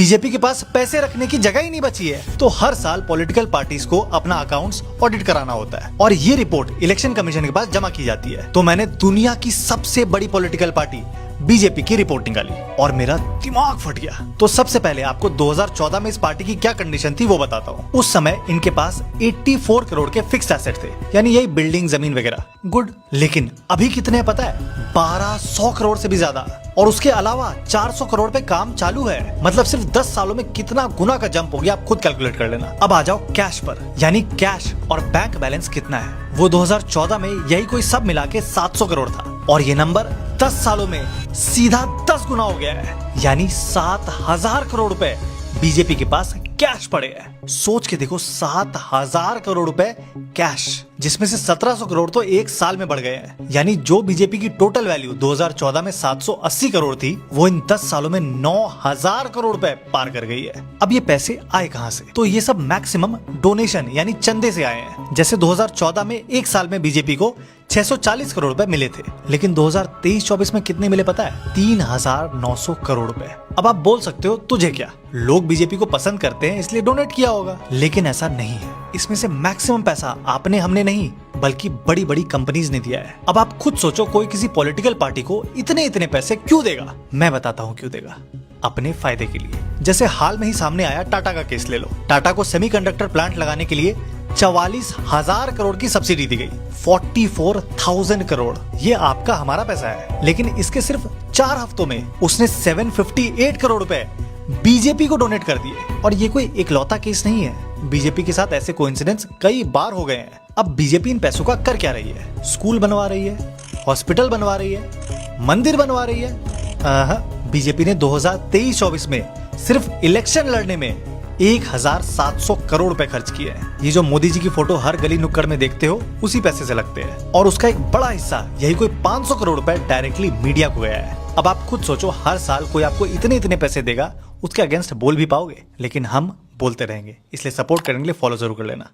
BJP के पास पैसे रखने की जगह ही नहीं बची है। तो हर साल पॉलिटिकल पार्टीज को अपना अकाउंट्स ऑडिट कराना होता है और ये रिपोर्ट इलेक्शन कमीशन के पास जमा की जाती है। तो मैंने दुनिया की सबसे बड़ी पॉलिटिकल पार्टी बीजेपी की रिपोर्ट निकाली और मेरा दिमाग फट गया। तो सबसे पहले आपको 2014 में इस पार्टी की क्या कंडीशन थी वो बताता हूँ। उस समय इनके पास 84 करोड़ के फिक्स्ड एसेट थे, यानी यही बिल्डिंग, जमीन वगैरह। गुड। लेकिन अभी कितने हैं पता है? 1200 करोड़ से भी ज्यादा। और उसके अलावा 400 करोड़ पे काम चालू है। मतलब सिर्फ 10 सालों में कितना गुना का जंप हो गया, आप खुद कैलकुलेट कर लेना। अब आ जाओ कैश पर, यानी कैश और बैंक बैलेंस कितना है। वो 2014 में यही कोई सब मिला के 700 करोड़ था और ये नंबर 10 सालों में सीधा 10 गुना हो गया है, यानी 7000 करोड़ रुपए बीजेपी के पास कैश पड़े हैं। सोच के देखो, 7000 करोड़ रुपए कैश, जिसमें से 1700 करोड़ तो एक साल में बढ़ गए हैं। यानी जो बीजेपी की टोटल वैल्यू 2014 में 780 करोड़ थी, वो इन 10 सालों में 9000 करोड़ रुपए पार कर गई है। अब ये पैसे आए कहां से? तो ये सब मैक्सिमम डोनेशन यानी चंदे से आए हैं। जैसे 2014 में एक साल में बीजेपी को 640 करोड़ रुपए मिले थे, लेकिन 2023-24 में कितने मिले पता है? 3900 करोड़ रुपए। अब आप बोल सकते हो तुझे क्या, लोग बीजेपी को पसंद करते हैं इसलिए डोनेट किया होगा, लेकिन ऐसा नहीं है। इसमें से मैक्सिमम पैसा आपने, हमने नहीं, बल्कि बड़ी बड़ी कंपनीज ने दिया है। अब आप खुद सोचो, कोई किसी पॉलिटिकल पार्टी को इतने इतने पैसे क्यों देगा? मैं बताता हूँ क्यों देगा। अपने फायदे के लिए। जैसे हाल में ही सामने आया टाटा का केस ले लो। टाटा को सेमीकंडक्टर प्लांट लगाने के लिए 44,000 करोड़ की सब्सिडी दी गई। 44,000 करोड़, ये आपका हमारा पैसा है। लेकिन इसके सिर्फ 4 हफ्तों में उसने 758 करोड़ रुपए बीजेपी को डोनेट कर दिए। और ये कोई इकलौता केस नहीं है, बीजेपी के साथ ऐसे कोइंसिडेंस कई बार हो गए हैं। अब बीजेपी इन पैसों का कर क्या रही है? स्कूल बनवा रही है, हॉस्पिटल बनवा रही है, मंदिर बनवा रही है। बीजेपी ने 2023-24 में सिर्फ इलेक्शन लड़ने में 1700 करोड़ रुपए खर्च किए हैं। ये जो मोदी जी की फोटो हर गली नुक्कड़ में देखते हो, उसी पैसे से लगते हैं। और उसका एक बड़ा हिस्सा, यही कोई 500 करोड़ रुपए डायरेक्टली मीडिया को गया है। अब आप खुद सोचो, हर साल कोई आपको इतने इतने पैसे देगा, उसके अगेंस्ट बोल भी पाओगे? लेकिन हम बोलते रहेंगे, इसलिए सपोर्ट करने के लिए फॉलो जरूर कर लेना।